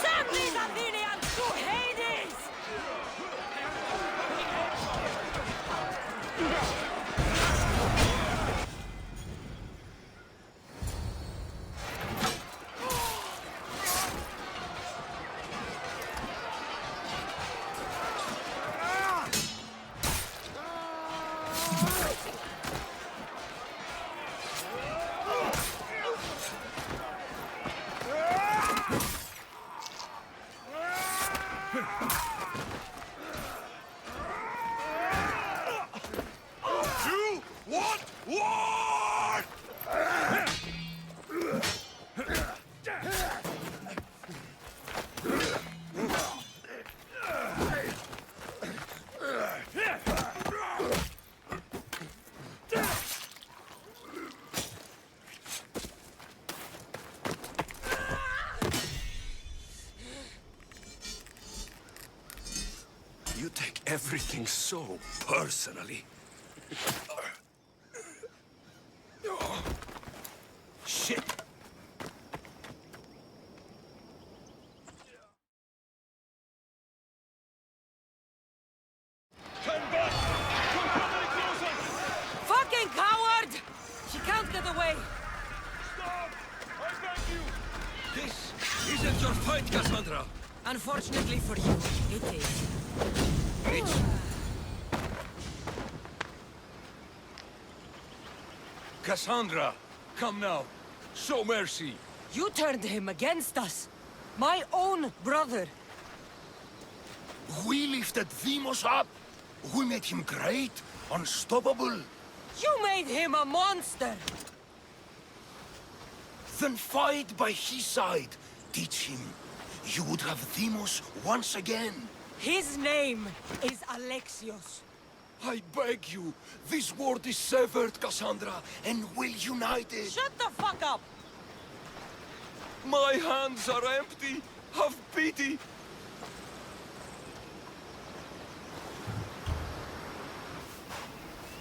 Send these Athenians to Hades! everything so personally. Shit! Fucking coward! She can't get away! This isn't your fight, Cassandra! Unfortunately for you, it is. It's... Cassandra, come now. Show mercy. You turned him against us. My own brother. We lifted Deimos up. We made him great, unstoppable. You made him a monster! Then fight by his side. Teach him. You would have Deimos once again. His name is Alexios. I beg you. This world is severed, Cassandra, and we'll unite it. Shut the fuck up! My hands are empty. Have pity.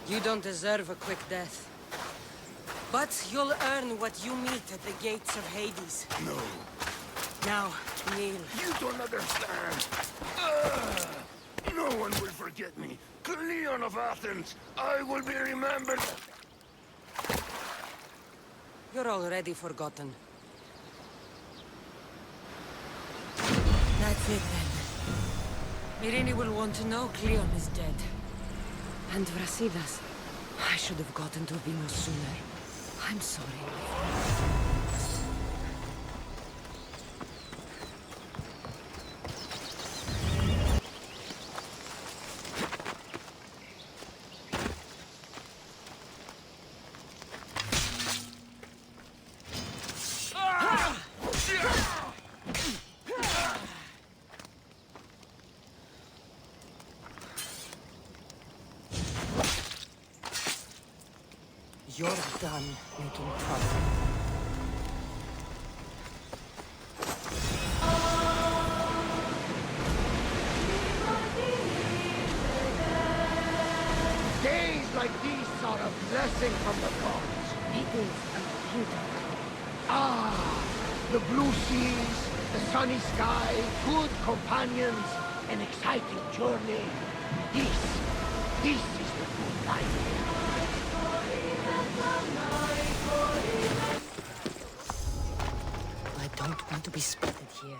You don't deserve a quick death. But you'll earn what you meet at the gates of Hades. No. Now, kneel. You don't understand. No one will forget me. Kleon of Athens. I will be remembered. You're already forgotten. That's it then. Myrene will want to know Kleon is dead. And Brasidas. I should have gotten to Deimos sooner. I'm sorry. You're done making trouble. Days like these are a blessing from the gods. It is a beautiful. Ah, the blue seas, the sunny sky, good companions, an exciting journey. This is the good life. I don't want to be spotted here.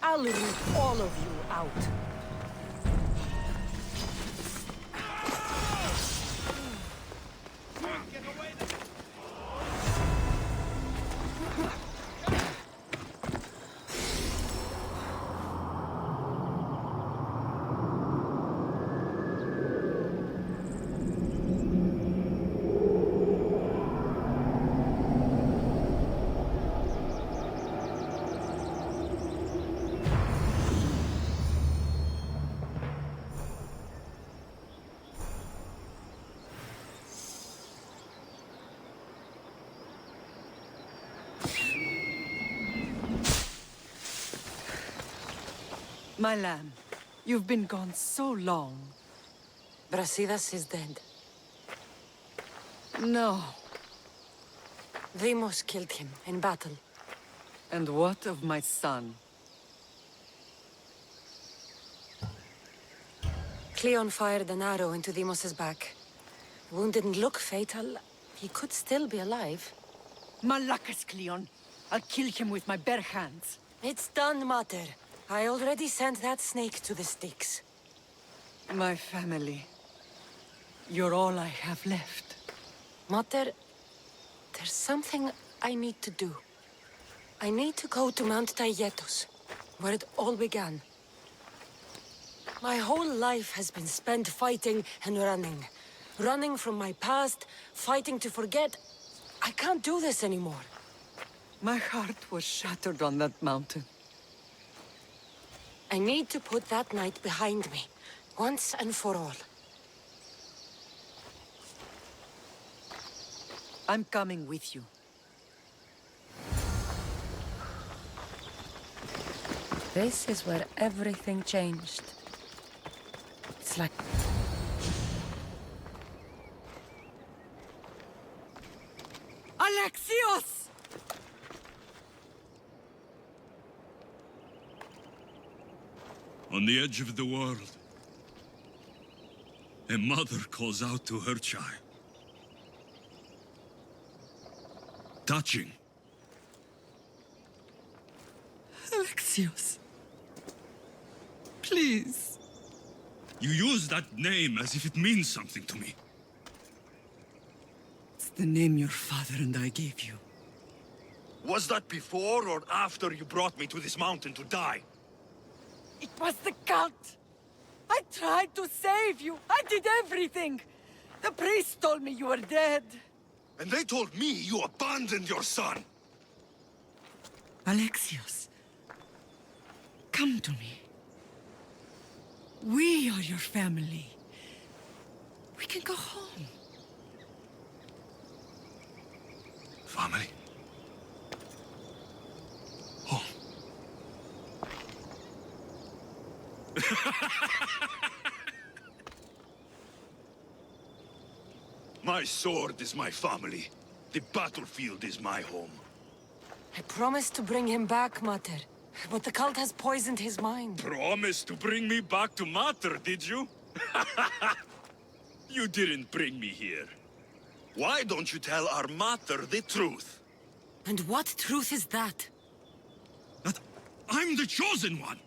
I'll root all of you out. My lamb, you've been gone so long. Brasidas is dead. No. Deimos killed him in battle. And what of my son? Kleon fired an arrow into Deimos' back. The wound didn't look fatal. He could still be alive. Malakas, Kleon. I'll kill him with my bare hands. It's done, Mater. I already sent that snake to the Styx. My family. You're all I have left. Mater, there's something I need to do. I need to go to Mount Taygetos, where it all began. My whole life has been spent fighting and running. Running from my past, fighting to forget. I can't do this anymore. My heart was shattered on that mountain. I need to put that night behind me, once and for all. I'm coming with you. This is where everything changed. It's like... Alexios! On the edge of the world, a mother calls out to her child. Touching. Alexios. Please. You use that name as if it means something to me. It's the name your father and I gave you. Was that before or after you brought me to this mountain to die? It was the cult! I tried to save you! I did everything! The priest told me you were dead! And they told me you abandoned your son! Alexios, come to me. We are your family. We can go home. Family? Home? My sword is my family. The battlefield is my home. I promised to bring him back, Mater. But the cult has poisoned his mind. Promised to bring me back to Mater, did you? You didn't bring me here. Why don't you tell our Mater the truth? And what truth is that? That I'm the chosen one.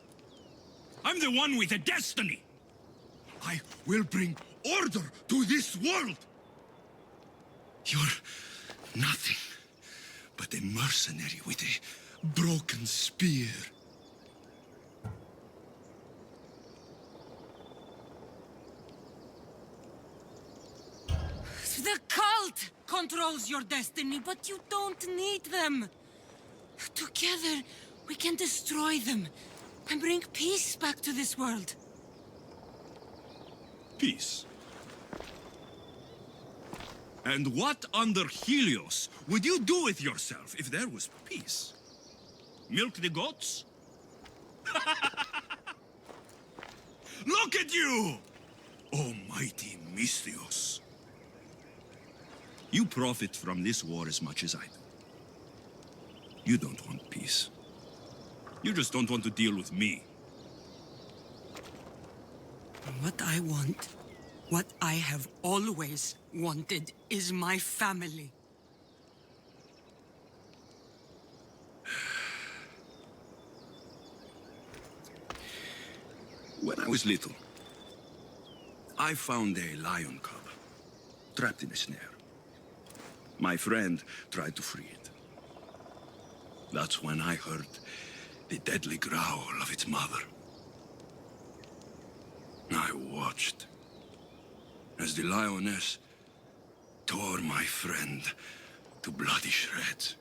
I'm the one with a destiny. I will bring order to this world. You're nothing but a mercenary with a broken spear. The cult controls your destiny, but you don't need them. Together, we can destroy them and bring peace back to this world. Peace. And what under Helios would you do with yourself if there was peace? Milk the goats? Look at you! Almighty Misthios. You profit from this war as much as I do. You don't want peace. You just don't want to deal with me. What I want, what I have always wanted, is my family. When I was little, I found a lion cub, trapped in a snare. My friend tried to free it. That's when I heard the deadly growl of its mother. I watched as the lioness tore my friend to bloody shreds.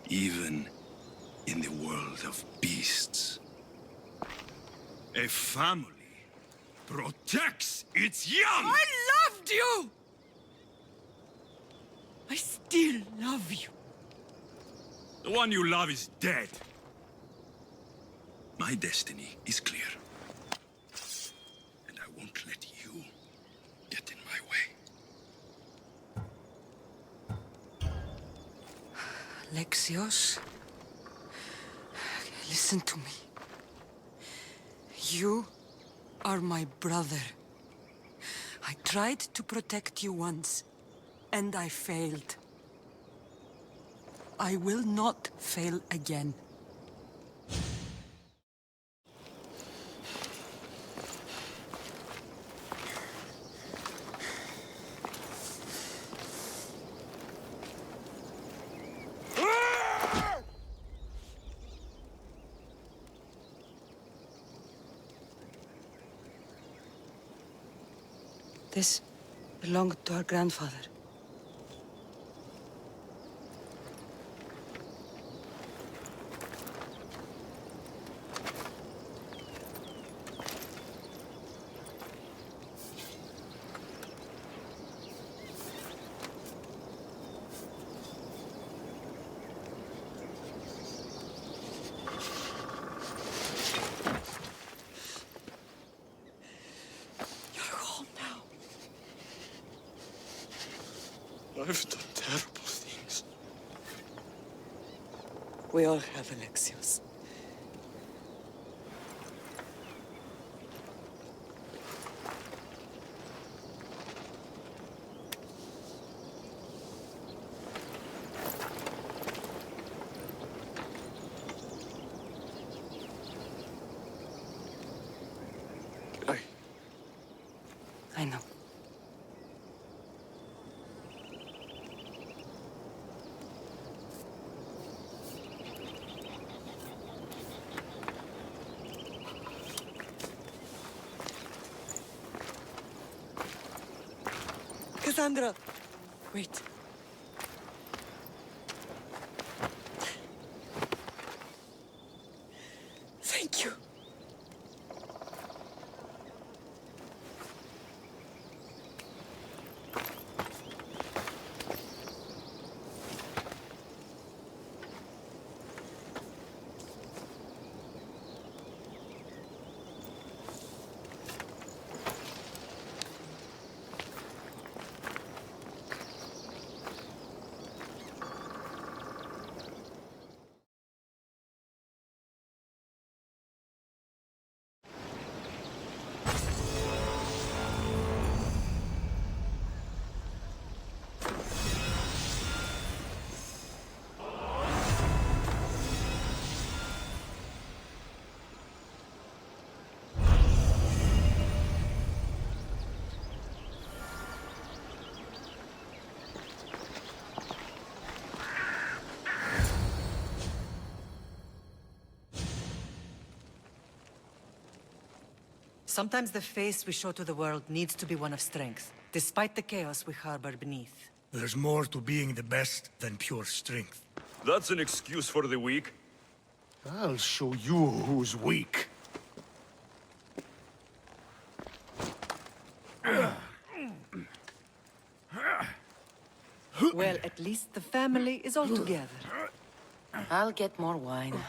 Even in the world of beasts, a family protects its young! I loved you! I still love you. The one you love is dead. My destiny is clear. And I won't let you get in my way. Alexios, listen to me. You are my brother. I tried to protect you once, and I failed. I will not fail again. This belonged to our grandfather. I've done terrible things. We all have, Alexios. I know. Cassandra! Wait. Thank you. Sometimes the face we show to the world needs to be one of strength, despite the chaos we harbor beneath. There's more to being the best than pure strength. That's an excuse for the weak. I'll show you who's weak. Well, at least the family is all together. I'll get more wine.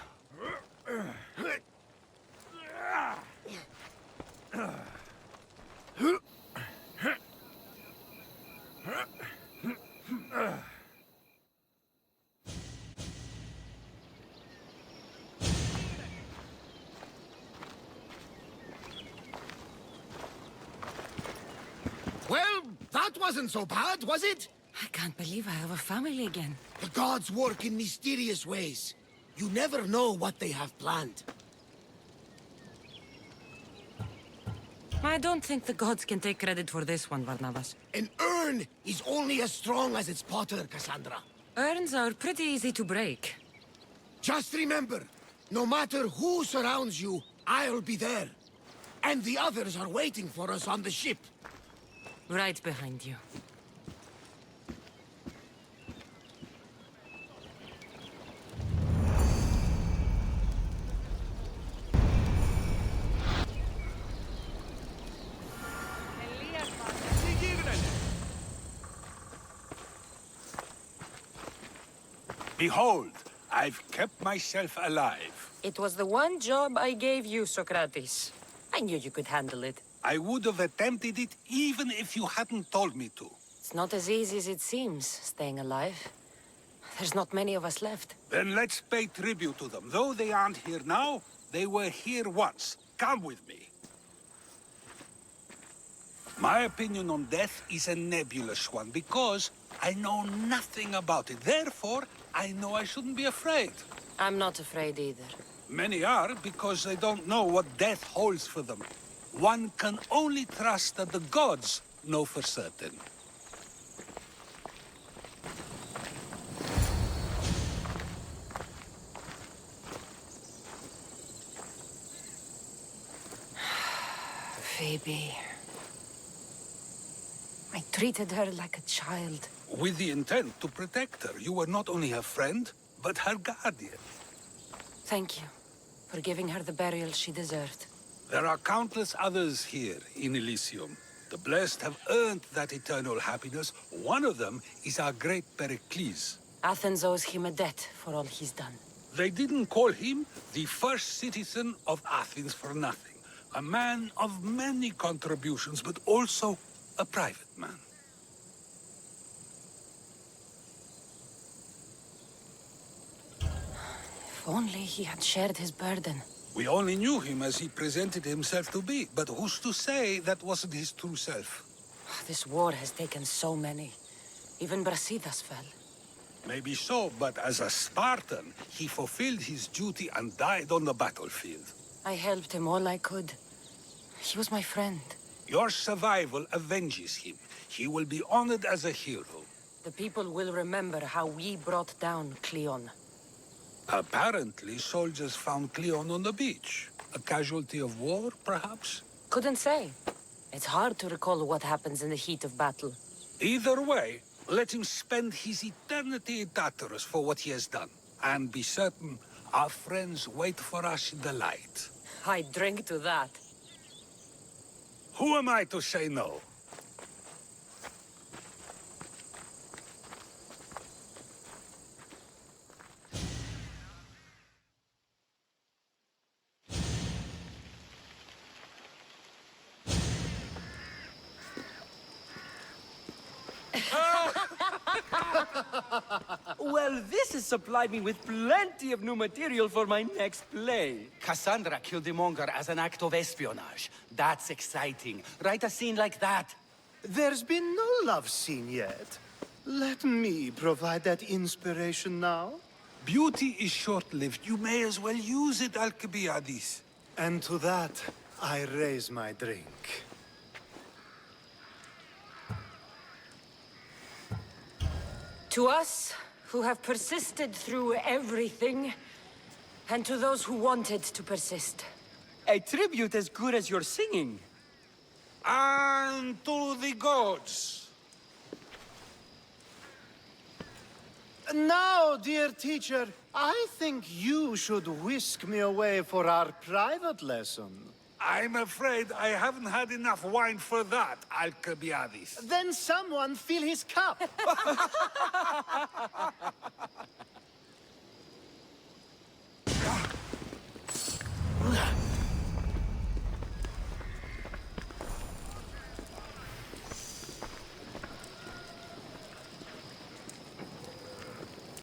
Well, that wasn't so bad, was it? I can't believe I have a family again. The gods work in mysterious ways. You never know what they have planned. I don't think the gods can take credit for this one, Barnabas. An urn is only as strong as its potter, Cassandra. Urns are pretty easy to break. Just remember, no matter who surrounds you, I'll be there. And the others are waiting for us on the ship. Right behind you. Behold, I've kept myself alive. It was the one job I gave you, Socrates. I knew you could handle it. I would have attempted it even if you hadn't told me to. It's not as easy as it seems, staying alive. There's not many of us left. Then let's pay tribute to them. Though they aren't here now, they were here once. Come with me. My opinion on death is a nebulous one, because I know nothing about it. Therefore, I know I shouldn't be afraid. I'm not afraid either. Many are, because they don't know what death holds for them. One can only trust that the gods know for certain. Phoebe. I treated her like a child. With the intent to protect her, you were not only her friend, but her guardian. Thank you for giving her the burial she deserved. There are countless others here in Elysium. The blessed have earned that eternal happiness. One of them is our great Pericles. Athens owes him a debt for all he's done. They didn't call him the first citizen of Athens for nothing. A man of many contributions, but also a private man. If only he had shared his burden. We only knew him as he presented himself to be, but who's to say that wasn't his true self? This war has taken so many. Even Brasidas fell. Maybe so, but as a Spartan, he fulfilled his duty and died on the battlefield. I helped him all I could. He was my friend. Your survival avenges him. He will be honored as a hero. The people will remember how we brought down Kleon. Apparently, soldiers found Kleon on the beach. A casualty of war, perhaps? Couldn't say. It's hard to recall what happens in the heat of battle. Either way, let him spend his eternity in Tartarus for what he has done. And be certain, our friends wait for us in the light. I drink to that. Who am I to say no? Well, this has supplied me with plenty of new material for my next play. Cassandra killed a monger as an act of espionage. That's exciting. Write a scene like that. There's been no love scene yet. Let me provide that inspiration now. Beauty is short-lived. You may as well use it, Alcibiades. And to that, I raise my drink. To us, who have persisted through everything, and to those who wanted to persist. A tribute as good as your singing. And to the gods. Now, dear teacher, I think you should whisk me away for our private lesson. I'm afraid I haven't had enough wine for that, Alcibiades. Then someone fill his cup.